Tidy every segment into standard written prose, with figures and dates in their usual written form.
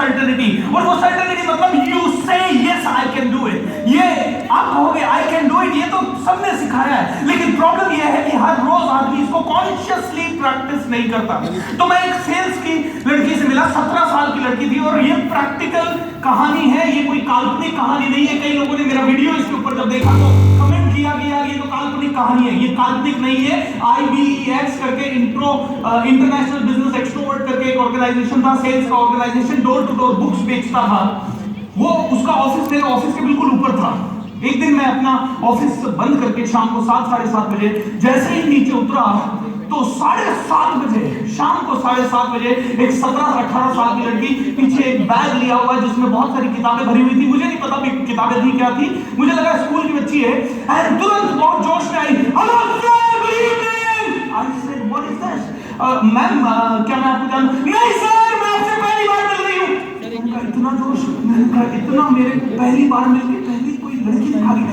Certainty, और वो certainty मतलब यू से yes I can do it. ये आप कहोगे आई कैन डू इट, ये तो सबने सिखाया है, लेकिन प्रॉब्लम ये है कि हर रोज आदमी इसको कॉन्शियसली प्रैक्टिस नहीं करता। तो मैं एक सेल्स की लड़की से मिला, 17 साल की लड़की थी, और ये प्रैक्टिकल कहानी है, ये कोई काल्पनिक कहानी नहीं है। कई लोगों ने मेरा वीडियो इसके ऊपर जब देखा तो कमेंट किया कि यार ये तो काल्पनिक कहानी है। ये काल्पनिक नहीं है। IBEX करके इंटरनेशनल बिजनेस एक्सट्रोवर्ट करके एक ऑर्गेनाइजेशन था, सेल्स का organisation, door to door books बेचता था। वो उसका ऑफिस मेरे ऑफिस के बिल्कुल ऊपर था। एक दिन मैं अपना ऑफिस बंद करके शाम को 7 साढ़े 7 बजे जैसे ही नीचे उतरा तो 7:30 बजे, शाम को 7:30 बजे एक 17-18 साल की लड़की पीछे एक बैग लिया हुआ जिसमें बहुत सारी किताबें भरी हुई थी। मुझे नहीं पता भी किताबें थी क्या थी, मुझे लगा स्कूल की बच्ची है। एंड तुरंत बहुत जोश में आई, hello sir, good evening. I said what is this? Ma'am क्या मैं आपको जानूं? नहीं सर, मैं आपसे पहली बार मिल रही हूं। इतना जोश, इतना मेरे को पहली बार मिलके पहली कोई लड़की दिखा दी,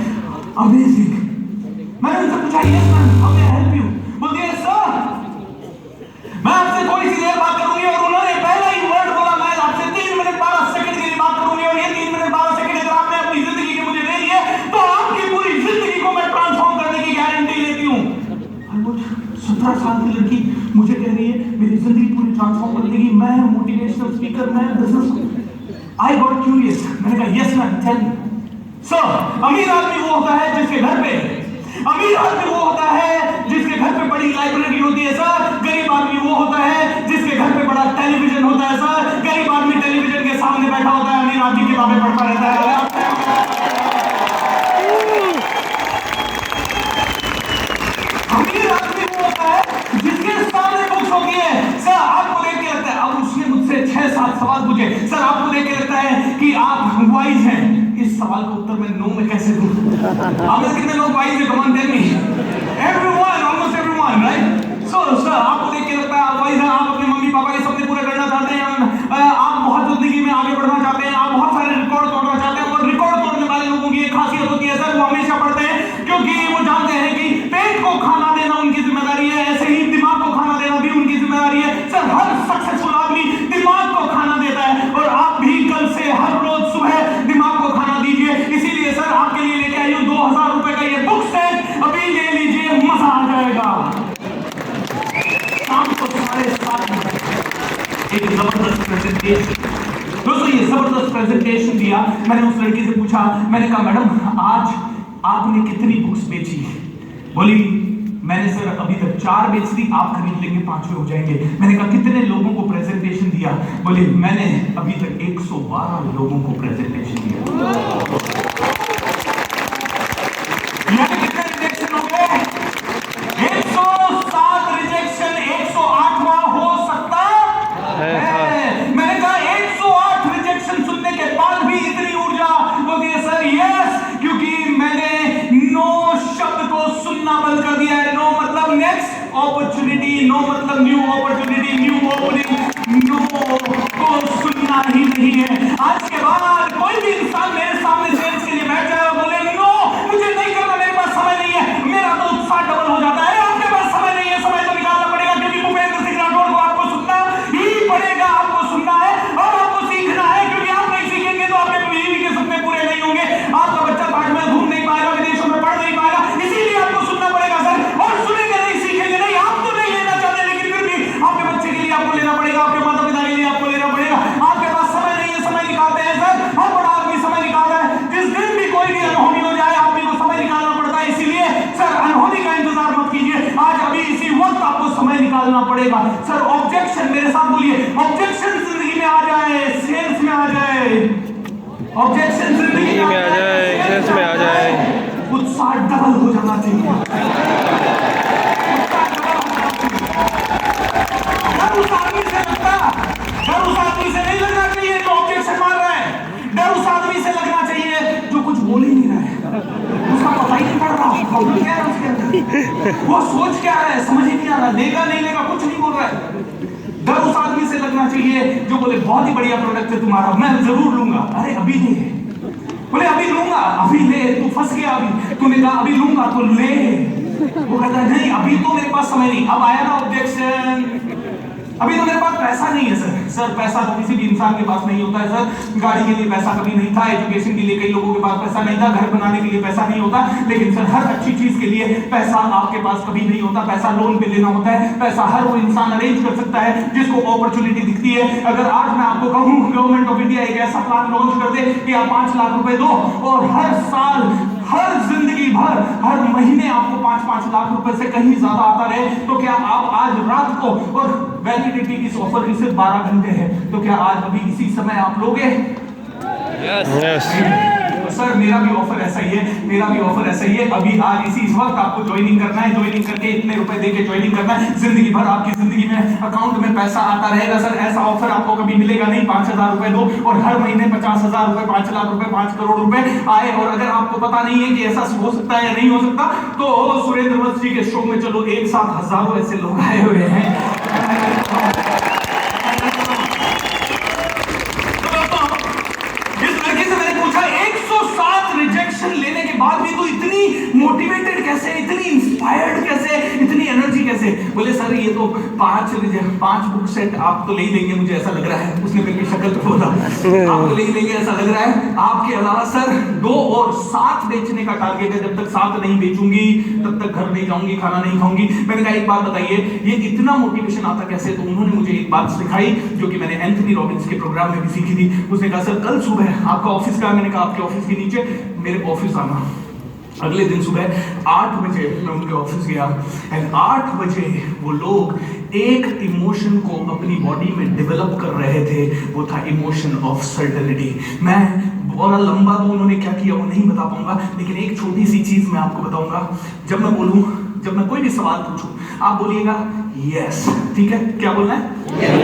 अमेजिंग। मैंने उनसे पूछा yes ma'am, how may I help you? बोलती है सर मैं आपसे थोड़ी सी देर बात करूंगी, और उन्होंने पहला ही वर्ड बोला, मैं आपसे 3 मिनट 12 सेकंड के लिए बात करूंगी, और ये 3 मिनट 12 सेकंड अगर आपने अपनी जिंदगी के मुझे दे दिए तो आपकी पूरी जिंदगी को मैं ट्रांसफॉर्म करने की गारंटी लेती हूं। 17 साल की लड़की मुझे कह रही है मेरी जिंदगी पूरी ट्रांसफॉर्म कर देगी, मैं मोटिवेशनल स्पीकर, मैं बिजनेस। आई गॉट क्यूरियस, मैंने कहा yes ma'am tell me. Sir अमीर आदमी वो होता है जिसके घर पे, अमीर आदमी वो होता है जिसके घर पे बड़ी लाइब्रेरी होती है सर। गरीब आदमी वो होता है जिसके घर पे बड़ा टेलीविजन होता है सर। गरीब आदमी टेलीविजन के सामने बैठा होता है, अमीर आदमी किताबें पढ़ता रहता है। अमीर आदमी वो होता है जिसके सामने बुक्स होती है सर। आपको देख के लगता है, अब उसने मुझसे 6-7 सवाल पूछे, सर आपको देख के लगता है कि आप वाइज हैं। इस सवाल का उत्तर मैं नो में कैसे दूं? आप में कितने लोग वाइज हैं? Come on tell me. Everyone, almost everyone, right? So sir आपको देख के लगता है आप वाइज हैं, आप अपने मम्मी पापा के सपने पूरे करना चाहते हैं, आप बहुत जिंदगी में आगे बढ़ना चाहते हैं, आप बहुत सारे रिकॉर्ड तोड़ना चाहते हैं। और रिकॉर्ड तोड़ने वाले लोगों की एक खासियत होती है सर, वो हमेशा पढ़ते हैं क्योंकि वो जानते हैं कि पेट को खाना देना उनकी जिम्मेदारी है, ऐसे ही दिमाग को खाना देना भी उनकी जिम्मेदारी है। सर हर सक्सेसफुल आदमी दिमाग को खाना देता है, और आप भी कल से हर रोज सुबह दिमाग को खाना दीजिए। इसीलिए सर आपके लिए लेके आई हूं 2000 रुपए का ये बुक सेट, अभी ले लीजिए, मजा आ जाएगा। शाम को 7:30 एक जबरदस्त प्रेजेंटेशन, दोस्तों ये जबरदस्त प्रेजेंटेशन दिया। मैंने उस लड़की से पूछा, मैंने कहा मैडम आज आपने कितनी बुक्स बेची? बोली मैंने सर अभी तक 4 बेच दी, आप खरीद लेंगे 5वें हो जाएंगे। मैंने कहा कितने लोगों को प्रेजेंटेशन दिया? बोले मैंने अभी तक 112 लोगों को प्रेजेंटेशन दिया। कितने रिजेक्शन हो गए? 107 रिजेक्शन, 108वां हो सकता है। मैंने कहा 108 रिजेक्शन सुनने के बाद भी इतनी ऊर्जा बोलती है सर यस, क्योंकि मैंने नो शब्द को सुनना बंद कर दिया है। नो मतलब नेक्स्ट अपॉर्चुनिटी, नो मतलब new opportunity, new opening, no को सुनना ही नहीं है। आज के बाद कोई भी इंसान मेरे सामने सेल्स के लिए बैठ जाए और बोले नो मुझे नहीं करना, मेरे पास समय नहीं है, मेरा तो उत्साह डबल हो जाता है। आपके पास समय नहीं है, समय तो निकालना पड़ेगा, क्योंकि भूपेंद्र सिंह राठौड़ को आपको सुनना ही पड़ेगा। आपको सुनना है और आपको सीखना है, क्योंकि आप नहीं सीखेंगे तो आपके बीवी के सपने पूरे नहीं होंगे, आपका बच्चा ताजमहल घूम नहीं पाएगा, विदेशों में पढ़ नहीं पाएगा। इसीलिए आपको सुनना पड़ेगा सर, और सुनेंगे नहीं, सीखेंगे नहीं। आप तो नहीं लेना चाहते, लेकिन फिर भी आपके बच्चे के लिए आपको लेना पड़ेगा, आपके माता पिता के लिए आपको लेना पड़ेगा। आपके पास समय नहीं है, समय निकालते हैं सर, हर बड़ा आदमी समय निकालता है। जिस दिन भी कोई भी अनहोनी हो जाए आदमी को समय निकालना पड़ता है। इसीलिए सर अनहोनी का इंतजार मत कीजिए, आज अभी इसी वक्त आपको समय निकालना पड़ेगा। सर ऑब्जेक्शन, मेरे साथ बोलिए, ऑब्जेक्शन जिंदगी में आ जाए, सेल्स में आ जाए, ऑब्जेक्शन जिंदगी में आ जाए, सेल्स में आ जाए, उत्साह डबल हो जाना चाहिए। डर उस आदमी से लगता, डर उस आदमी से नहीं लगना चाहिए जो ऑब्जेक्शन मार रहा है। डर उस आदमी से लगना चाहिए जो कुछ बोल ही नहीं रहा है, उसका पता ही नहीं पड़ रहा क्या है उसके अंदर, वो सोच क्या रहा है समझ ही नहीं आ रहा, लेगा नहीं लेगा कुछ नहीं बोल रहा है। डर उस आदमी से लगना चाहिए जो बोले बहुत ही बढ़िया प्रोडक्ट है तुम्हारा, मैं जरूर लूंगा। अरे अभी नहीं है, बोले अभी लूंगा, अभी ले, तू फंस गया, अभी तूने कहा अभी लूंगा तो ले, वो कहता है नहीं अभी तो मेरे पास समय नहीं। अब आया ना ऑब्जेक्शन, अभी तो मेरे पास पैसा नहीं है सर पैसा तो किसी भी इंसान के पास नहीं होता है सर। गाड़ी के लिए पैसा कभी नहीं था, एजुकेशन के लिए कई लोगों के पास पैसा नहीं था, घर बनाने के लिए पैसा नहीं होता, लेकिन सर हर अच्छी चीज के लिए पैसा आपके पास कभी नहीं होता। पैसा लोन पे लेना होता है, पैसा हर वो इंसान अरेंज कर सकता है जिसको अपॉर्चुनिटी दिखती है। अगर आज मैं आपको कहूं गवर्नमेंट ऑफ इंडिया एक ऐसा प्लान लॉन्च कर दे कि आप 5 लाख रुपए दो और हर साल, हर जिंदगी भर, हर महीने आपको 5-5 लाख रुपए से कहीं ज्यादा आता रहे, तो क्या आप आज रात को, और वैलिडिटी इस ऑफर की सिर्फ 12 घंटे है, तो क्या आज अभी इसी समय आप लोगे? यस। सर मेरा भी ऑफर ऐसा ही है, मेरा भी ऑफर ऐसा ही है। अभी आज इस वक्त आपको ज्वाइनिंग करना है, ज्वाइनिंग करके इतने रुपए देके ज्वाइनिंग करना है, जिंदगी भर आपकी जिंदगी में अकाउंट में पैसा आता रहेगा। सर ऐसा ऑफर आपको कभी मिलेगा नहीं। 5,000 रुपए दो और हर महीने 50,000 रुपए, 5 लाख रुपए, 5 करोड़ रुपए आए। और अगर आपको पता नहीं है कि ऐसा हो सकता है या नहीं हो सकता, तो सुरेंद्र वंश जी के शो में चलो, एक साथ हजारों ऐसे लोग आए हुए हैं। रिजेक्शन लेने के बाद भी तो इतनी मोटिवेटेड कैसे, इतनी इंस्पायर्ड कैसे, इतनी एनर्जी कैसे? बोले सर ये तो 5 बुक सेट आप तो ले ही लेंगे, मुझे ऐसा लग रहा है। उसने मेरी शक्ल तो बोला आप तो ले ही लेंगे ऐसा लग रहा है। आपके अलावा सर 2 और 7 बेचने का टारगेट है। जब तक 7 नहीं बेचूंगी तब तक घर नहीं जाऊंगी, खाना नहीं खाऊंगी। मैंने कहा एक बात बताइए, ये इतना मोटिवेशन आता कैसे? तो उन्होंने मुझे एक बात सिखाई जो कि मैंने एंथनी रॉबिन्स के प्रोग्राम में भी सीखी थी। उसने कहा सर कल सुबह आपका ऑफिस का, मैंने कहा आपके ऑफिस के नीचे मेरे ऑफिस आना। अगले दिन सुबह 8 बजे मैं उनके ऑफिस गया एंड 8 बजे वो लोग एक इमोशन को अपनी बॉडी में डेवलप कर रहे थे। वो था इमोशन ऑफ सर्टेनिटी। मैं और लंबा तो उन्होंने क्या किया वो नहीं बता पाऊंगा, लेकिन एक छोटी सी चीज मैं आपको बताऊंगा। जब मैं बोलूं, जब मैं कोई भी सवाल पूछूं, आप बोलिएगा यस, ठीक है? क्या बोलना है?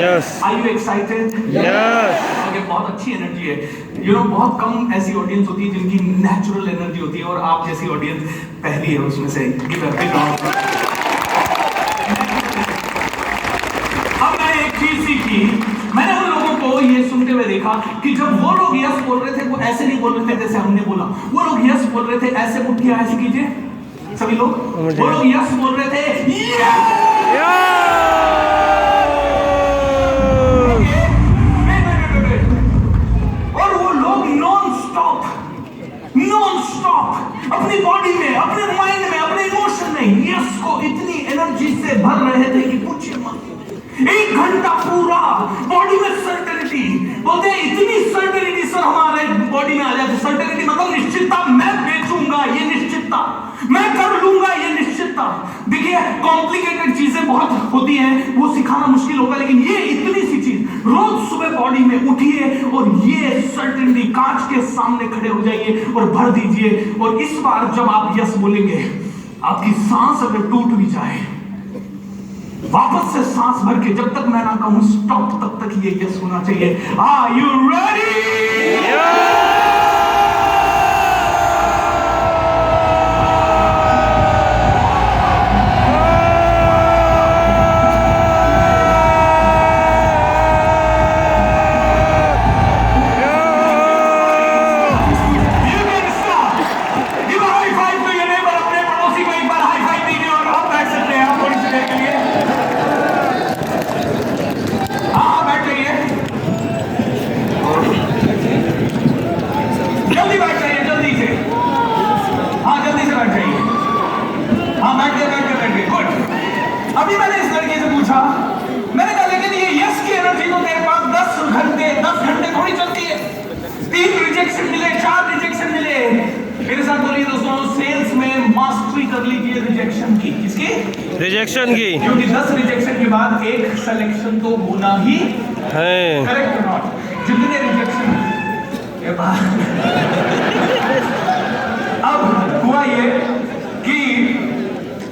Yes. Are you excited? Yes. Okay, बहुत अच्छी एनर्जी है। बहुत कम ऐसी ऑडियंस होती है जिनकी नेचुरल एनर्जी होती है, और आप जैसी ऑडियंस पहली है उसमें से। Give a big round. अब मैंने एक चीज सीखी, मैंने उन लोगों को ये सुनते हुए देखा कि जब वो लोग यस बोल रहे थे, वो ऐसे नहीं बोल रहे थे जैसे हमने बोला। वो लोग यस बोल रहे थे ऐसे, मुट्ठियां ऐसे कीजिए सभी लोग। वो लोग यस बोल रहे थे और वो लोग नॉन स्टॉप अपनी बॉडी में, अपने माइंड में, अपने इमोशन में यस को इतनी एनर्जी से भर रहे थे कि पूछिए मत। 1 घंटा पूरा बॉडी में सर्टेनिटी, बोलते हैं इतनी सर्टेनिटी सर हमारे बॉडी में आ जाती। सर्टेनिटी मतलब निश्चितता, मैं बेचूंगा ये निश्चितता, मैं कर लूंगा ये निश्चितता। देखिए कॉम्प्लिकेटेड चीजें बहुत होती हैं, वो सिखाना मुश्किल होगा, लेकिन ये इतनी सी चीज, रोज सुबह बॉडी में उठिए और ये सर्टेनिटी कांच के सामने खड़े हो जाइए और भर दीजिए। और इस बार जब आप यस बोलेंगे, आपकी सांस अगर टूट भी जाए, वापस से सांस भर के, जब तक मैं ना कहूं स्टॉप तब तक ये यस होना चाहिए। Are you ready? अभी मैंने इस लड़के से पूछा, मैंने कहा लेकिन ये यस की एनर्जी तो तेरे पास 10 घंटे थोड़ी चलती है। 3 रिजेक्शन मिले, 4 रिजेक्शन मिले। मेरे साथ बोलिए दोस्तों, सेल्स में मास्टरी कर लीजिए रिजेक्शन की। किसकी? रिजेक्शन की। क्योंकि 10 रिजेक्शन के बाद एक सिलेक्शन तो होना ही है। करेक्ट और नॉट? जितने रिजेक्शन अब हुआ ये कि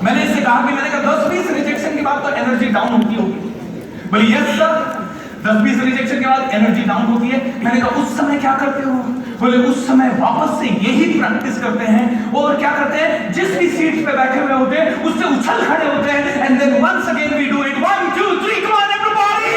मैंने इससे कहा कि मैंने कहा 10-20 रिजेक्शन के बाद तो एनर्जी डाउन होती होगी। बोले यस सर, 10-20 रिजेक्शन के बाद एनर्जी डाउन होती है। मैंने कहा उस समय क्या करते हो? बोले उस समय वापस से यही प्रैक्टिस करते हैं। और क्या करते हैं? जिस भी सीट पे बैठे हुए होते हैं उससे उछल खड़े होते हैं and then once again we do it. 1 2 3 come on everybody.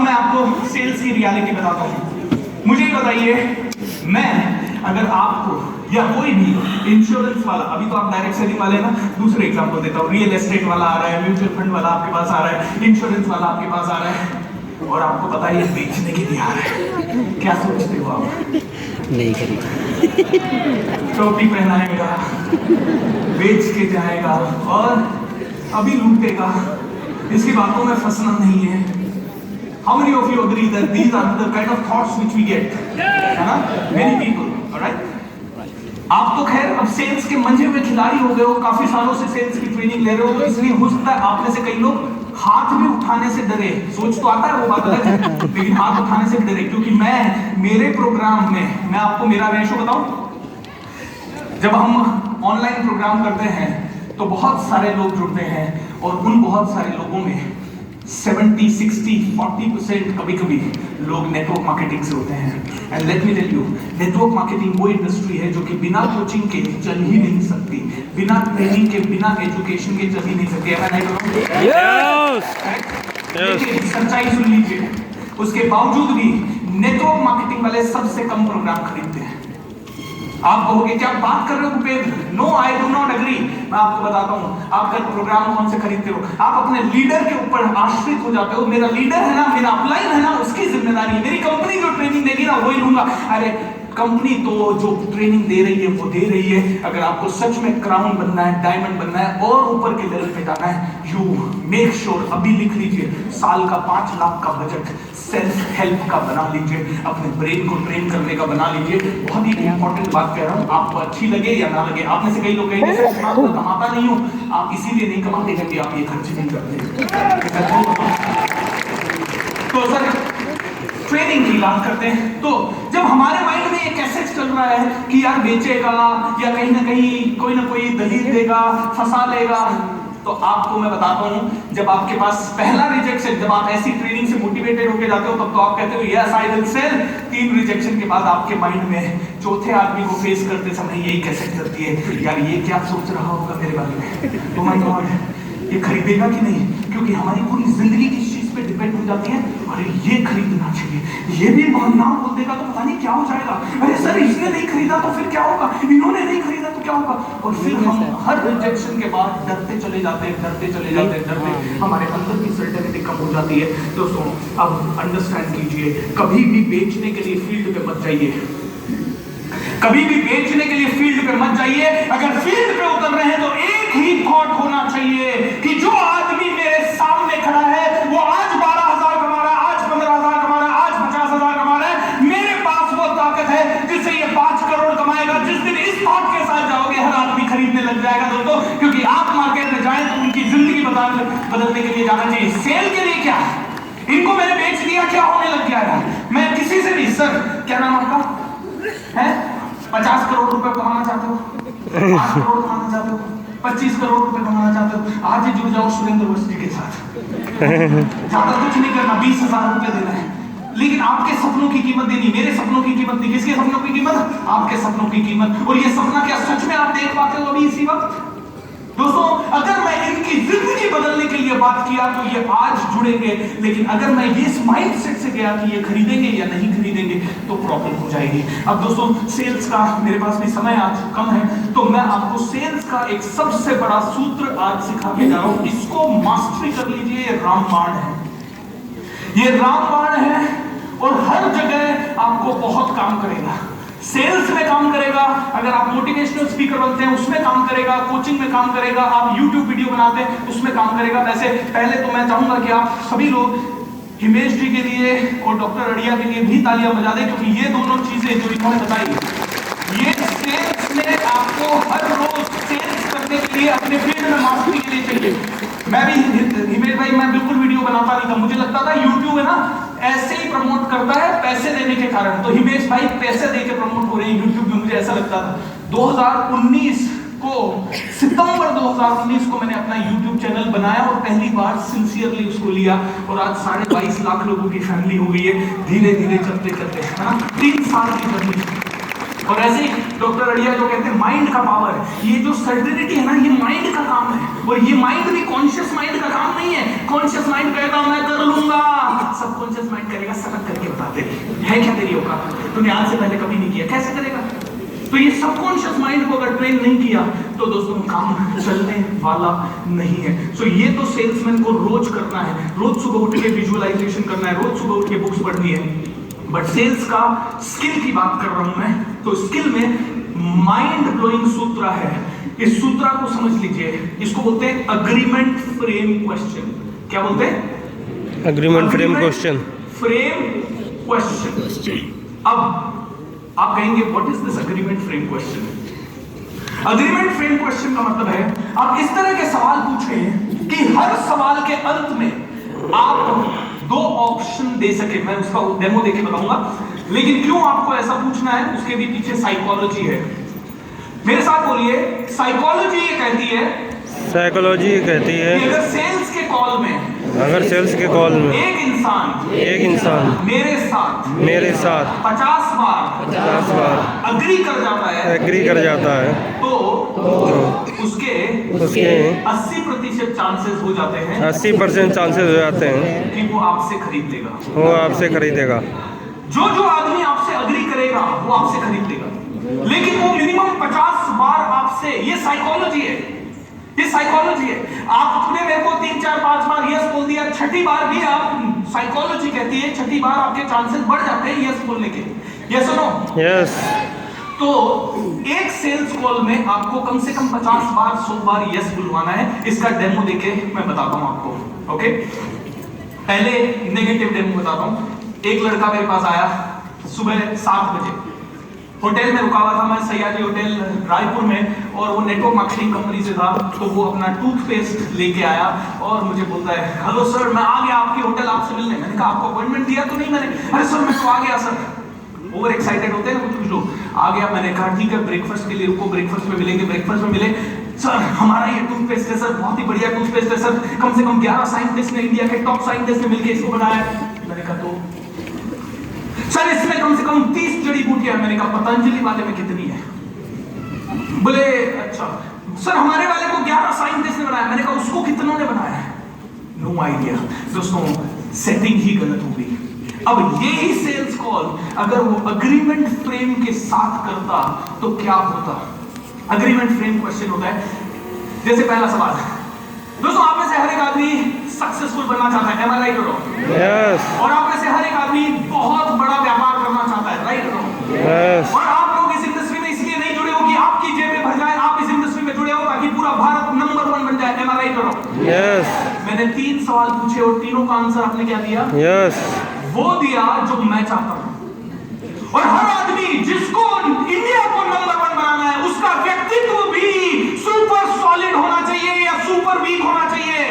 मैं आपको सेल्स की रियलिटी बताता हूँ। मुझे ये बताइए, मैं अगर आपको या कोई भी इंश्योरेंस वाला, अभी तो आप डायरेक्ट सेलिंग वाले ना, दूसरे एग्जांपल देता हूँ, रियल एस्टेट वाला आ रहा है, म्यूचुअल फंड वाला आपके पास आ रहा है, इंश्योरेंस वाला आपके पास आ रहा है, और आपको पता है ये बेचने के लिए आ रहा है, क्या सोचते हो आप? नहीं खरीद। टोपी पहनाएगा, बेच के जाएगा और अभी लूटेगा। इसकी बातों में फंसना नहीं है। How many of you agree that these are the kind of thoughts which we get? है ना? Many people, alright? आप तो खैर अब सेल्स के मंजे हुए खिलाड़ी हो गए हो, काफी सालों से सेल्स की ट्रेनिंग ले रहे हो, तो इसलिए हो सकता है आप में से कई लोग हाथ भी उठाने से डरे। सोच तो आता है वो बात अलग है, लेकिन हाथ उठाने से डरे, क्योंकि मेरे प्रोग्राम में, मैं आपको मेरा रेशो बताऊं, जब हम ऑनलाइन प्रोग्राम करते हैं तो बहुत सारे लोग जुड़ते हैं, और उन बहुत सारे लोगों में 70, 60, 40% कभी-कभी लोग नेटवर्क मार्केटिंग से होते हैं। And let me tell you, network marketing वो इंडस्ट्री है जो कि बिना कोचिंग के चल ही नहीं सकती, बिना ट्रेनिंग के, बिना एजुकेशन के चल ही नहीं सकती। ऐसा नहीं करो? लेकिन सच्चाई सुन लीजिए, उसके बावजूद भी नेटवर्क मार्केटिंग वाले सबसे कम प्रोग्राम खरीदते हैं। आप कहोगे क्या बात कर रहे हो Upendra? No, I do not agree. मैं आपको बताता हूँ, आप अगर प्रोग्राम कौन से खरीदते हो, आप अपने लीडर के ऊपर आश्रित हो जाते हो। मेरा लीडर है ना, मेरा अपलाइन है ना, उसकी जिम्मेदारी है, मेरी कंपनी जो ट्रेनिंग देगी ना वही लूंगा। अरे कंपनी तो जो ट्रेनिंग दे रही है वो दे रही है। अगर आपको सच में क्राउन बनना है, डायमंड बनना है और ऊपर के लेवल पे जाना है, यू मेक श्योर, अभी लिख लीजिए, साल का 5 लाख का बजट सेल्फ हेल्प का बना लीजिए, अपने ब्रेन को ट्रेन करने का बना लीजिए। बहुत ही इंपॉर्टेंट बात कह रहा हूँ, आपको अच्छी लगे या ना लगे। आप में से कई लोग कहेंगे सर मैं तो कमाता नहीं हूँ, आप इसीलिए नहीं कमाते क्योंकि आप ये खर्च नहीं करते। तो सर ट्रेनिंग की बात करते हैं, तो जब हमारे माइंड में एक ऐसे चल रहा है कि यार बेचेगा या कहीं ना कहीं कोई ना कोई दलील देगा, फंसा लेगा, तो आपको मैं बताता हूं, जब आपके पास पहला रिजेक्शन, जब आप ऐसी ट्रेनिंग से मोटिवेटेड होकर जाते हो, तब तो आप कहते हो yes I will sell. 3 rejection के बाद आपके माइंड में चौथे आदमी को फेस करते समय यही कैसे करती है, यार ये क्या सोच रहा होगा मेरे बारे में, तो माय गॉड ये खरीदेगा कि नहीं, क्योंकि हमारी पूरी जिंदगी किस चीज पे डिपेंड हो जाती है। अरे ये खरीदना चाहिए, ये भी ना बोल देगा तो पता नहीं क्या हो जाएगा, अरे सर इसने नहीं खरीदा तो फिर क्या होगा, इन्होंने नहीं खरीदा तो क्या होगा, और फिर हम हर रिजेक्शन के बाद डरते चले जाते हैं, डरते चले जाते हैं, डरते हमारे अंदर की सर्टेनिटी कम हो जाती है। दोस्तों अब अंडरस्टैंड कीजिए, कभी भी बेचने के लिए फील्ड पे मत जाइए, कभी भी बेचने के लिए फील्ड पे मत जाइए। अगर फील्ड पे उतर रहे हैं तो एक ही थॉट होना चाहिए कि जो आदमी मेरे सामने खड़ा है वो आज 12,000 कमा रहा है, आज 15,000 कमा रहा है, आज 50,000 कमा रहा है, मेरे पास वो ताकत है जिससे ये 5 करोड़ कमाएगा। जिस दिन इस थॉट के साथ जाओगे हर आदमी खरीदने लग जाएगा दोस्तों, क्योंकि आप मार्केट में जाएं तो उनकी जिंदगी बदलने के लिए जाना चाहिए। सेल के लिए क्या, इनको मैंने बेच दिया क्या होने लग गया है। मैं किसी से भी, सर क्या नाम आपका है, 50 करोड़ रुपए कमाना चाहते हो, 5 करोड़ कमाना चाहते हो, 25 करोड़ रुपए कमाना चाहते हो, आज ही जुड़ जाओ सुरेंद्र यूनिवर्सिटी के साथ। ज्यादा कुछ नहीं करना, 20,000 रुपए देना है, लेकिन आपके सपनों की कीमत देनी, मेरे सपनों की कीमत नहीं। किसके सपनों की कीमत? आपके सपनों की कीमत। और ये सपना क्या सच में आप देख पाते हो अभी इसी वक्त? दोस्तों अगर मैं इनकी जिंदगी बदलने के लिए बात किया तो ये आज जुड़ेंगे, लेकिन अगर मैं ये इस माइंडसेट से गया कि ये खरीदेंगे या नहीं खरीदेंगे तो प्रॉब्लम हो जाएगी। अब दोस्तों सेल्स का, मेरे पास भी समय आज कम है, तो मैं आपको सेल्स का एक सबसे बड़ा सूत्र आज सिखा के जा रहा हूं, इसको मास्टरी कर लीजिए। ये रामबाण है, ये रामबाण है और हर जगह आपको बहुत काम करेगा। सेल्स में काम करेगा, अगर आप मोटिवेशनल स्पीकर बनते हैं उसमें काम करेगा, कोचिंग में काम करेगा, आप यूट्यूब वीडियो बनाते हैं उसमें काम करेगा। वैसे पहले तो मैं चाहूंगा कि आप सभी लोग हिमेश जी के लिए और डॉक्टर अड़िया के लिए भी तालियां बजा दें, क्योंकि ये दोनों चीजें जो इन्होंने बताई, ये सेल्स में आपको हर रोज सेल्स करने के लिए अपने फील्ड में मास्टरी के लिए चाहिए। मैं भी हिमेश भाई, मैं बिल्कुल वीडियो बनाता नहीं था, मुझे लगता था यूट्यूब है ना ऐसे ही प्रमोट करता है पैसे देने के कारण, तो हिमेश भाई पैसे देके प्रमोट हो रहे हैं यूट्यूब में, मुझे ऐसा लगता था। 2019 को, सितंबर 2019 को मैंने अपना यूट्यूब चैनल बनाया और पहली बार सिंसियरली उसको लिया, और आज 22.5 लाख लोगों की फैमिली हो गई है, धीरे धीरे चलते चलते, है ना, 3 साल की जर्नी। और ऐसे ही डॉक्टर अड़िया जो कहते हैं माइंड का पावर, ये जो सर्टेनिटी है ना, ये माइंड का काम है। और ये माइंड भी कॉन्शियस माइंड का काम नहीं है। कॉन्शियस माइंड कहेगा मैं कर लूंगा, सबकॉन्शियस माइंड करेगा सकत करके बताते है क्या तेरी औकात, तूने आज से पहले कभी नहीं किया, कैसे करेगा। तो ये सबकॉन्शियस माइंड को अगर ट्रेन नहीं किया तो दोस्तों काम चलने वाला नहीं है। सो ये तो सेल्समैन को रोज करना है, रोज सुबह उठ के विजुअलाइजेशन करना है, रोज सुबह उठ के बुक्स पढ़नी है। बट सेल्स का स्किल की बात कर रहा हूं मैं, तो स्किल में माइंड ब्लोइंग सूत्र है। इस सूत्र को समझ लीजिए, इसको बोलते हैं अग्रीमेंट फ्रेम क्वेश्चन। क्या बोलते हैं? Agreement frame question. Frame question. अब आप कहेंगे what is this agreement frame question? Agreement frame question का मतलब है आप इस तरह के सवाल पूछें कि हर सवाल के अंत में आप दो ऑप्शन दे सके। मैं उसका डेमो देके बताऊंगा, लेकिन क्यों आपको ऐसा पूछना है उसके भी पीछे साइकोलॉजी है। मेरे साथ बोलिए, साइकोलॉजी ये कहती है, साइकोलॉजी कहती है कि अगर सेल्स के कॉल में एक इंसान मेरे साथ 50 बार अग्री कर जाता है तो उसके 80% चांसेस हो जाते हैं 80% चांसेस हो जाते हैं कि वो आपसे खरीद लेगा। जो आदमी आपसे अग्री करेगा वो आपसे खरीद लेगा, लेकिन वो मिनिमम 50 बार आपसे, ये साइकोलॉजी है, आपने मेरे को 3 4 5 बार यस बोल दिया, छठी बार भी आप, साइकोलॉजी कहती है छठी बार आपके चांसेस बढ़ जाते हैं यस बोलने के। यस और नो? यस। तो एक सेल्स कॉल में आपको कम से कम 50 बार 100 बार यस बुलवाना है। इसका डेमो देके मैं बताता हूं आपको। ओके, पहले नेगेटिव डेमो बताता हूं। एक लड़का मेरे पास आया सुबह 7 बजे, होटल में रुका हुआ था मैं, सयाजी होटल रायपुर में, और वो नेटवर्क मार्केटिंग कंपनी से था। तो वो अपना टूथपेस्ट लेके आया और मुझे बोलता है, हेलो सर, मैं आ गया आपके होटल आपसे मिलने। मैंने कहा आपको अपॉइंटमेंट दिया तो नहीं मैंने? अरे सर मैं तो आ गया सर। ओवर एक्साइटेड होते हैं ना कुछ लोग। आ गया, मैंने कहा ठीक है ब्रेकफास्ट के लिए रुको, ब्रेकफास्ट में मिलेंगे। ब्रेकफास्ट में मिले, सर हमारा ये टूथपेस्ट है सर, बहुत ही बढ़िया टूथपेस्ट है सर, कम से कम 11 साइंटिस्ट ने, इंडिया के टॉप साइंटिस्ट ने मिलकर इसको बनाया। मैंने कहा तो सर इसमें कम से कम 30 जड़ी बूटियां। मैंने कहा पतंजलि वाले में कितनी है? बोले अच्छा सर हमारे वाले को 11 साइंटिस्ट ने बनाया। मैंने कहा उसको कितनों ने बनाया है? No idea. दोस्तों सेटिंग ही गलत हो गई। अब यही सेल्स कॉल अगर वो अग्रीमेंट फ्रेम के साथ करता तो क्या होता? अग्रीमेंट फ्रेम क्वेश्चन होता है, जैसे पहला सवाल, दोस्तों आप में से हर एक आदमी सक्सेसफुल बनना चाहता है, am I right or wrong? Yes. और आप में से हर एक आदमी बहुत बड़ा व्यापार करना चाहता है, right or wrong? Yes. और आप लोग इस इंडस्ट्री में इसलिए नहीं जुड़े हो कि आपकी जेबें भर जाए, आप इस इंडस्ट्री में जुड़े हो ताकि पूरा भारत नंबर 1 बन जाए, am I right or wrong? Yes. मैंने 3 सवाल पूछे और तीनों का आंसर आपने क्या दिया? Yes. वो दिया जो मैं चाहता हूं। और हर आदमी जिसको इंडिया को नंबर 1 बनाना है, उसका व्यक्तित्व भी सुपर सॉलिड होना चाहिए या सुपर वीक होना चाहिए?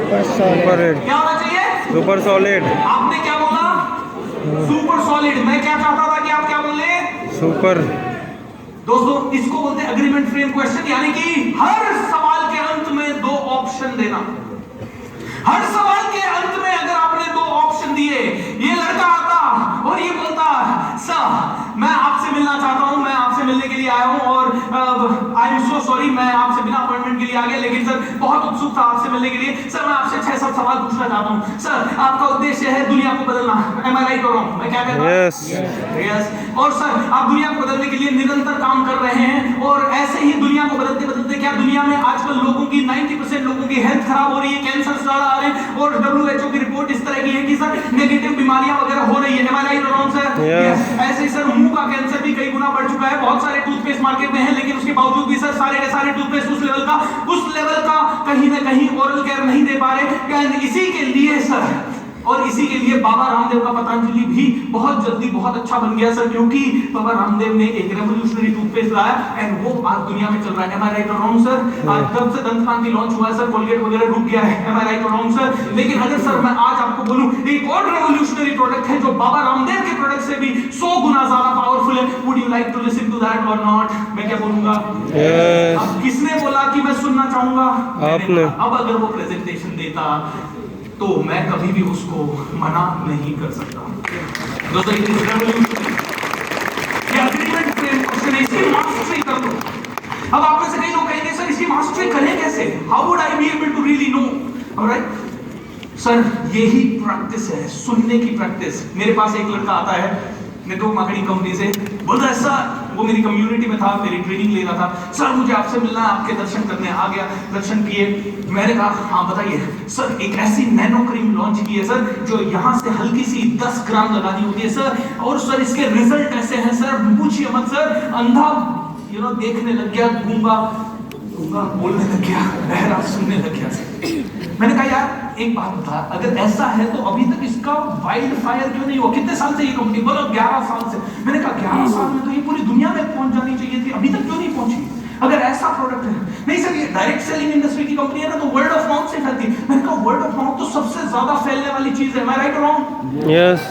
क्या होना चाहिए? Super solid. आपने क्या बोला? Super solid. मैं क्या चाहता था कि आप क्या बोले? सुपर। दोस्तों इसको बोलते हैं अग्रीमेंट फ्रेम क्वेश्चन, यानी कि हर सवाल के अंत में 2 ऑप्शन देना। हर सवाल के अंत में अगर आपने 2 ऑप्शन दिए, ये लड़का आता और ये बोलता सर मैं आपसे मिलना चाहता हूं, मैं आपसे मिलने के लिए आया हूं और आई एम सो सॉरी, मैं आपसे बिना अपॉइंटमेंट के लिए आ गया, लेकिन सर बहुत उत्सुक था आपसे मिलने के लिए। सर मैं आपसे 6-7 सवाल पूछना चाहता हूं। सर आपका उद्देश्य है दुनिया को बदलना, am I right or wrong? मैं क्या कहता हूं? यस। और सर आप दुनिया को बदलने के लिए निरंतर काम कर रहे हैं, और ऐसे ही दुनिया को बदलते बदलते क्या दुनिया में आजकल लोगों की 90% लोगों की हेल्थ खराब हो रही है, कैंसर ज्यादा आ रहे हैं, और WHO की रिपोर्ट इस तरह की है कि सर नेगेटिव बीमारियां वगैरह हो रही है, am I right or wrong sir? ऐसे ही सर मुंह का कैंसर भी कई गुना बढ़ चुका है। बहुत सारे टूथपेस्ट मार्केट में हैं, लेकिन उसके बावजूद भी सर सारे के सारे टूथपेस्ट उस लेवल का कहीं ना कहीं ओरल केयर नहीं दे पा रहे। इसी के लिए सर, और इसी के लिए बाबा रामदेव का पतंजलि भी बहुत जल्दी बहुत अच्छा बन गया सर, क्योंकि बाबा रामदेव ने एक रेवोल्यूशनरी टूथपेस्ट लाया एंड वो आज दुनिया में चल रहा है। am I right or wrong sir? आज जब से दंत कांति लॉन्च हुआ है सर, कोलगेट वगैरह रुक गया है, am I right or wrong sir? लेकिन अगर सर मैं आज आपको बोलूं एक और रेवोल्यूशनरी प्रोडक्ट है जो बाबा रामदेव के प्रोडक्ट से भी 100 गुना ज्यादा पावरफुल है, would you like to listen to that or not? मैं क्या बोलूंगा? अब किसने बोला कि मैं सुनना चाहूंगा? आपने। अब अगर वो प्रेजेंटेशन देता तो मैं कभी भी उसको मना नहीं कर सकता। दोस्तों ये अग्रीमेंट फ्रेम है, इसकी मास्टरी कर लो। अब आप में से कई लोग कहेंगे सर इसकी मास्टरी करें कैसे? How would I be able to really know? Alright sir, यही प्रैक्टिस है, सुनने की प्रैक्टिस। मेरे पास एक लड़का आता है नेटवर्क मार्केटिंग कंपनी से, बोल रहा है सर, वो मेरी कम्युनिटी में था, मेरी ट्रेनिंग ले रहा था, सर मुझे आपसे मिलना है, आपके दर्शन करने आ गया। दर्शन किए, मैंने कहा हाँ बताइए सर। एक ऐसी नैनो क्रीम लॉन्च की है सर, जो यहाँ से हल्की सी 10 ग्राम लगानी होती है सर, और सर इसके रिजल्ट ऐसे हैं सर, पूछिए मत सर। अंधा देखने लग गया, गूंगा बोलने लग गया, बहरा सुनने लग गया। मैंने कहा यार एक बात बता, अगर ऐसा है तो अभी तक इसका वाइल्ड फायर क्यों नहीं हुआ? कितने साल से ये कंपनी? बोलो 11 साल से। मैंने कहा 11 साल में तो ये पूरी दुनिया में पहुंच जानी चाहिए थी, अभी तक क्यों नहीं पहुंची? अगर ऐसा प्रोडक्ट है, नहीं सर ये डायरेक्ट सेलिंग इंडस्ट्री की कंपनी है ना, तो वर्ड ऑफ माउथ से फैलती है। मैंने कहा वर्ड ऑफ माउथ तो सबसे ज्यादा फैलने वाली चीज है, मैं राइट रॉन्ग? यस।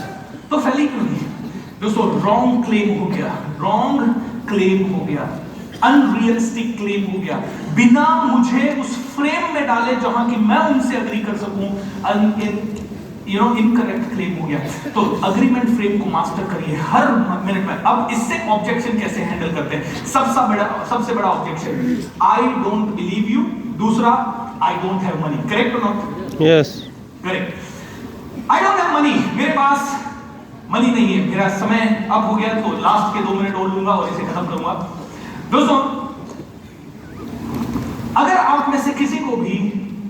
तो फैली क्यों नहीं? दोस्तों रॉन्ग क्लेम हो गया, रॉन्ग क्लेम हो गया, अनरियलिस्टिक क्लेम हो गया, बिना मुझे उस फ्रेम में डाले जहां कि मैं उनसे अग्री कर सकूं, इनकरेक्ट क्लेम हो गया। तो अग्रीमेंट फ्रेम को मास्टर करिए हर मिनट में। अब इससे ऑब्जेक्शन कैसे हैंडल करते हैं? सबसे बड़ा objection, I don't believe you. दूसरा, I don't have money. Correct और not? Yes, correct. I don't have money, मेरे पास मनी नहीं है, मेरा समय अब हो गया, तो लास्ट के 2 मिनट और लूंगा और इसे खत्म करूंगा। दोस्तों अगर आप में से किसी को भी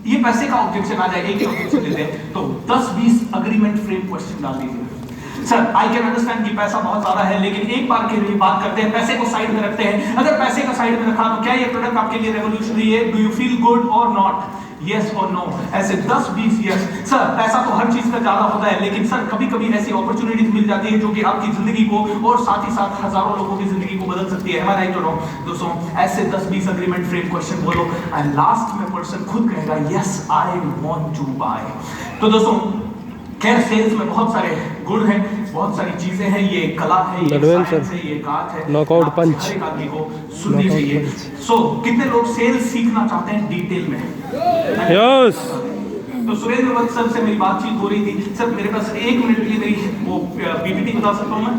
ये पैसे का ऑब्जेक्शन आ जाए, एक ऑब्जेक्शन देते हैं, तो 10-20 अग्रीमेंट फ्रेम क्वेश्चन डाल दीजिए। सर आई कैन अंडरस्टैंड कि पैसा बहुत ज्यादा है, लेकिन एक बार के लिए बात करते हैं, पैसे को साइड में रखते हैं। अगर पैसे को साइड में रखा तो क्या ये प्रोडक्ट आपके लिए रेवोल्यूशनरी है? डू यू फील गुड और नॉट? यस और नो। ऐसे 10-20 यस। सर पैसा तो हर चीज का ज्यादा होता है, लेकिन सर कभी कभी ऐसी अपॉर्चुनिटीज मिल जाती है जो कि आपकी जिंदगी को और साथ ही साथ हजारों लोगों की जिंदगी को बदल सकती है। हमारा राइट और रॉन्ग? दोस्तों ऐसे 10-20 अग्रीमेंट फ्रेम क्वेश्चन बोलो, एंड लास्ट में पर्सन खुद कहेगा yes I want to buy. तो दोस्तों खैर सेल्स में बहुत सारे गुण हैं, बहुत सारी चीजें हैं, ये कला है, ये साइंस है, ये आर्ट है, नॉकआउट पंच, हर एक आदमी को सुननी चाहिए। सो कितने लोग सेल्स सीखना चाहते हैं डिटेल में? यस। तो सुरेंद्र वत्स सर से मेरी बातचीत हो रही थी, सर मेरे पास 1 मिनट के लिए मेरी वो पीपीटी बता सकता हूँ मैं?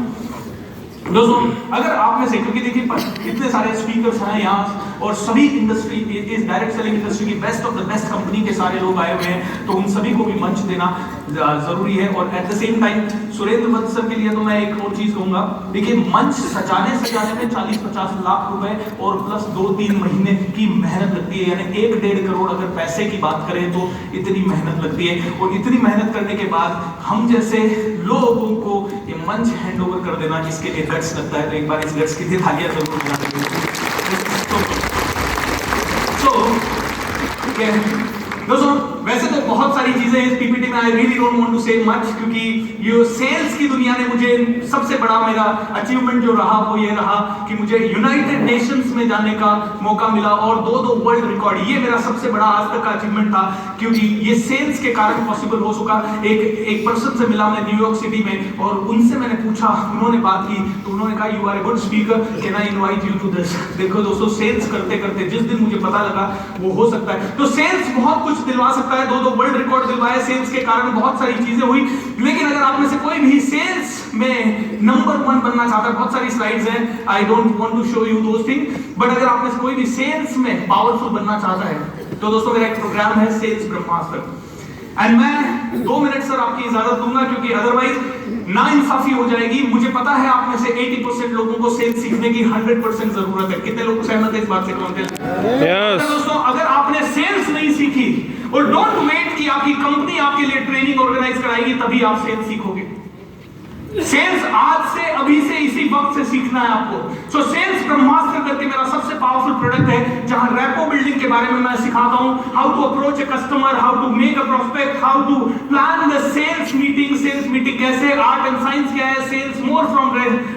दोस्तों अगर आप में से, क्योंकि देखिए इतने सारे स्पीकर्स हैं यहाँ और सभी इंडस्ट्री, इस डायरेक्ट सेलिंग इंडस्ट्री की best of the best company के सारे लोग आए हुए हैं, तो उन सभी को भी मंच देना जरूरी है। और at the same time Surendra Vats sir के लिए तो मैं एक और चीज कहूंगा, देखिए मंच सजाने में 40-50 लाख रुपए और प्लस 2-3 महीने की मेहनत लगती है, यानी 1-1.5 करोड़ अगर पैसे की बात करें तो इतनी मेहनत लगती है। और इतनी मेहनत करने के बाद हम जैसे लोगों को ये मंच हैंड ओवर कर देना, इसके लिए गट्स लगता है। तो एक बार इस गट्स के लिए तालियां जरूर बजा दीजिए। दोस्तों वैसे तो बहुत सारी चीजें इस पीपीटी में, I really don't want to say much, क्योंकि ये सेल्स की दुनिया ने मुझे सबसे बड़ा मेरा अचीवमेंट जो रहा वो ये रहा कि मुझे यूनाइटेड नेशंस में जाने का मौका मिला और 2 वर्ल्ड रिकॉर्ड, ये मेरा सबसे बड़ा आज तक का अचीवमेंट था, क्योंकि ये सेल्स के कारण पॉसिबल हो चुका। एक पर्सन से मिला मैं न्यूयॉर्क सिटी में और उनसे मैंने पूछा, उन्होंने बात की तो उन्होंने कहा you are a good speaker, can I invite you to this. देखो दोस्तों सेल्स करते करते जिस दिन मुझे पता लगा वो हो सकता है, तो सेल्स बहुत कुछ दिलवा सकता है। 2 वर्ल्ड रिकॉर्ड दिलवाए सेल्स के कारण, बहुत सारी चीजें हुई। लेकिन अगर आप में से कोई भी सेल्स में नंबर 1 बनना चाहता है, बहुत सारी स्लाइड्स हैं, I don't want to show you those thing, but अगर आप में से कोई भी सेल्स में पावरफुल बनना चाहता है तो दोस्तों मेरा एक प्रोग्राम है सेल्स ब्रह्मास्त्र, एंड मैं 2 मिनट सर आपकी इजाजत दूंगा, क्योंकि अदरवाइज नाइंसाफी हो जाएगी। मुझे पता है आप में से 80% लोगों को सेल्स सीखने की 100% जरूरत है। कितने लोग सहमत है इस बात से? यस। दोस्तों अगर आपने सेल्स नहीं सीखी, और डोंट वेट कि आपकी कंपनी आपके लिए ट्रेनिंग ऑर्गेनाइज कराएगी तभी आप सेल्स सीखोगे। सेल्स आज से, अभी से, इसी वक्त से सीखना है आपको। सो सेल्स ब्रह्मास्त्र करके मेरा सबसे पावरफुल प्रोडक्ट है, जहां रैपो बिल्डिंग के बारे में मैं सिखाता हूं, how to approach a customer, how to make a prospect, how to plan the sales meeting कैसे, आर्ट एंड साइंस क्या है, सेल्स मोर फ्रॉम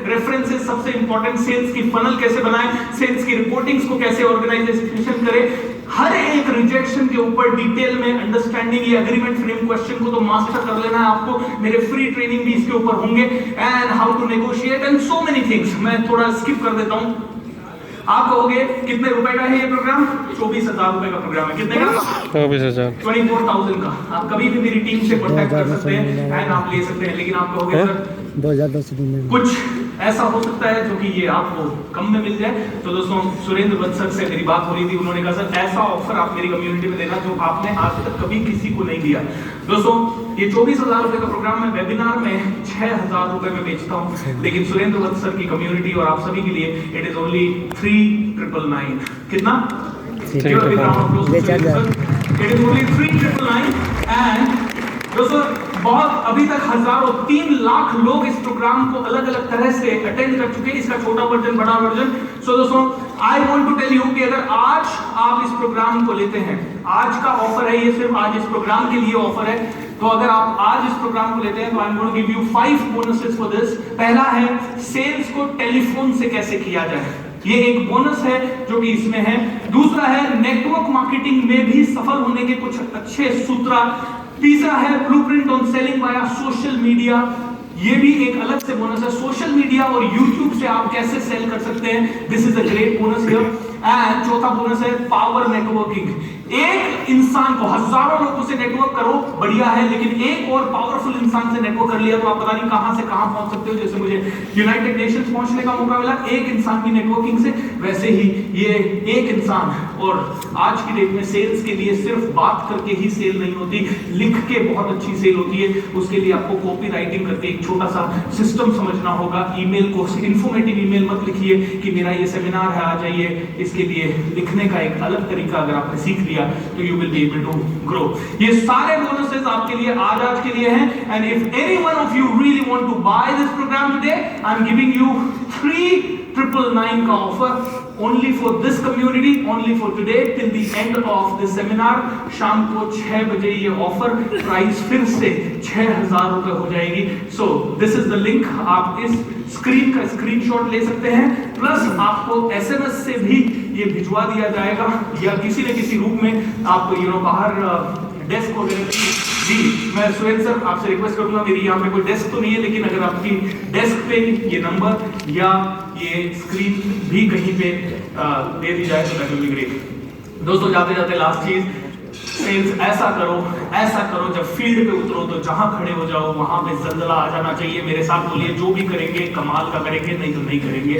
रेफरेंसेस, सबसे इंपॉर्टेंट सेल्स की फनल कैसे बनाएं, सेल्स की रिपोर्टिंग्स को कैसे ऑर्गेनाइजेशन करें, हर एक रिजेक्शन के ऊपर डिटेल में अंडरस्टैंडिंग ये एग्रीमेंट फ्रेम क्वेश्चन को तो मास्टर कर लेना है आपको। मेरे फ्री ट्रेनिंग भी इसके ऊपर होंगे, and how to negotiate and so many things. मैं थोड़ा स्किप कर देता हूं। आप कहोगे कितने रुपए का है ये प्रोग्राम? 24,000 रुपए का प्रोग्राम है। कितने का? 24,000। 24,000 का। आप कभी भी मेरी टीम से कांटेक्ट कर सकते हैं एंड आप ले सकते हैं। लेकिन आप कहोगे सर 2010 में कुछ ऐसा हो सकता है जो कि ये आपको कम में मिल जाए। तो दोस्तों सुरेंद्र वत्स सर से मेरी बात हो रही थी, उन्होंने कहा सर ऐसा ऑफर आप मेरी कम्युनिटी में देना जो आपने आज तक कभी किसी को नहीं दिया। दोस्तों ये 24,000 रुपए का प्रोग्राम मैं वेबिनार में 6,000 रुपए में बेचता हूँ, लेकिन सुरेंद्र वत्स सर की कम्युनिटी और आप सभी के लिए इट इज ओनली 3,999। कितना? It is only 3,999। एंड दोस्तों बहुत अभी तक हजारों 3 लाख लोग इस प्रोग्राम को अलग अलग तरह से अटेंड कर चुके हैं, इसका छोटा वर्जन बड़ा वर्जन। सो दोस्तों I want to tell you कि अगर आज आप इस प्रोग्राम को लेते हैं, आज का ऑफर है, ये सिर्फ आज इस प्रोग्राम के लिए ऑफर है, तो अगर आप आज इस प्रोग्राम को लेते हैं तो I am going to give you 5 bonuses for this. पहला है सेल्स को टेलीफोन से कैसे किया जाए, ये एक बोनस है जो कि इसमें है। दूसरा है नेटवर्क मार्केटिंग में भी सफल होने के कुछ अच्छे सूत्र। तीसरा है blueprint on selling via social media, ये भी एक अलग से बोनस है। सोशल मीडिया और यूट्यूब से आप कैसे सेल कर सकते हैं, this is a great bonus here. And चौथा बोनस है पावर नेटवर्किंग। एक इंसान को हजारों लोगों से नेटवर्क करो बढ़िया है, लेकिन एक और पावरफुल इंसान से नेटवर्क कर लिया तो आप पता नहीं कहां से कहां पहुंच सकते हो। जैसे मुझे यूनाइटेड नेशंस पहुंचने का मौका मिला एक इंसान की नेटवर्किंग से, वैसे ही ये एक इंसान। और आज की डेट में सेल्स के लिए सिर्फ बात करके ही सेल नहीं होती, लिख के बहुत अच्छी सेल होती है। उसके लिए आपको कॉपी राइटिंग करके एक छोटा सा सिस्टम समझना होगा। ईमेल को इन्फॉर्मेटिव ईमेल मत लिखिए कि मेरा ये सेमिनार है आ जाइए, इसके लिए लिखने का एक अलग तरीका अगर आपने सीख लिया तो you will be able to grow. ये सारे बोनसेस आपके लिए आज के लिए हैं। And if any one of you really want to buy this programme today, I am giving you 3,999 का offer only for this community, only for today till the end of this seminar। शाम को 6 बजे ये offer price फिर से 6,000 रुपए हो जाएगी। So this is the link, आप इस स्क्रीन का स्क्रीनशॉट ले सकते हैं, प्लस आपको एसएमएस से भी ये भिजवा दिया जाएगा या किसी न किसी रूप में आप बाहर डेस्क वगैरह। जी मैं सुरेंद्र सर आपसे रिक्वेस्ट करूंगा, मेरी यहाँ पे कोई डेस्क तो नहीं है, लेकिन अगर आपकी डेस्क पे ये नंबर या ये स्क्रीन भी कहीं पे दे दी जाए तो दैट विल बी ग्रेट। दोस्तों जाते जाते लास्ट चीज, सेल्स ऐसा करो जब फील्ड पे उतरो तो जहां खड़े हो जाओ वहां पे जल्जला आ जाना चाहिए। मेरे साथ बोलिए, जो भी करेंगे कमाल का करेंगे, नहीं तो नहीं करेंगे।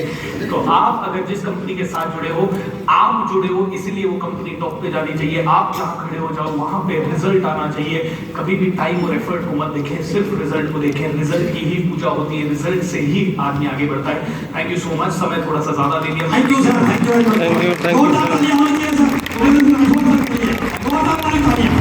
तो आप अगर जिस कंपनी के साथ जुड़े हो, आप जुड़े हो इसलिए वो कंपनी टॉप पे जानी चाहिए। आप जहां खड़े हो जाओ वहां पे रिजल्ट आना चाहिए। कभी भी टाइम और एफर्ट को मत देखें, सिर्फ रिजल्ट को देखें। रिजल्ट की ही पूजा होती है, रिजल्ट से ही आदमी आगे बढ़ता है। थैंक यू सो मच, समय थोड़ा सा ज्यादा दे दिया। Thank you sir, thank you. Thank you.